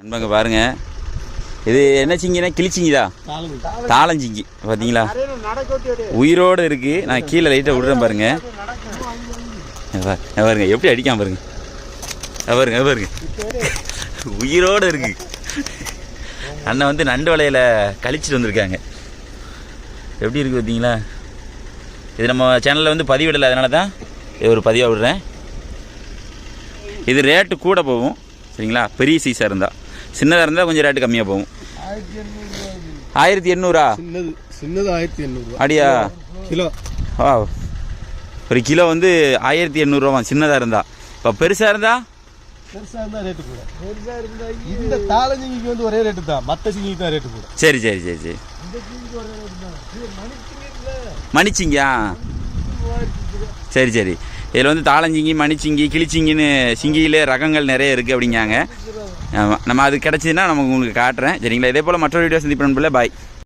நண்பங்க பாருங்க, இது என்ன சிங்கினா கிளிச்சிங்கிதா, தாளஞ்சிங்கி பார்த்தீங்களா, உயிரோடு இருக்கு. நான் கீழே லைட்டாக விடுறேன் பாருங்க. பாருங்க எப்படி அடிக்காம பாருங்க, பாருங்க பாருங்க உயிரோடு இருக்கு. அண்ணன் வந்து நண்டு வலையில கழிச்சிட்டு வந்திருக்காங்க. எப்படி இருக்கு பார்த்தீங்களா. இது நம்ம சேனலில் வந்து பதிவிடலை, அதனால தான் இது ஒரு பதிவாக விடுறேன். இது ரேட்டு கூட போகும் சரிங்களா. பெரிய சைஸாக இருந்தால், சின்னதாக இருந்தால் கொஞ்சம் ரேட்டு கம்மியாக போகும். 1800 சின்னது 1800 அப்படியா கிலோ. ஒரு கிலோ வந்து 1800 சின்னதாக இருந்தால். இப்போ பெருசாக இருந்தால் ரேட்டு கூட. இந்த தாளஞ்சிங்கிக்கு வந்து ஒரே ரேட்டு தான், மற்ற சிங்கிக்கு தான் ரேட்டு கூட. சரி சரி சரி சரி. மணிச்சிங்கா சரி சரி. இதில் வந்து தாளஞ்சிங்கி, மணிச்சிங்கி, கிளிச்சிங்கின்னு சிங்கியிலே ரகங்கள் நிறைய இருக்குது அப்படிங்காங்க. நம்ம அது கிடச்சிதுன்னா நமக்கு உங்களுக்கு காட்டுறேன் சரிங்களா. இதே போல் மற்றொரு வீடியோ சந்திப்பேன். பாய்.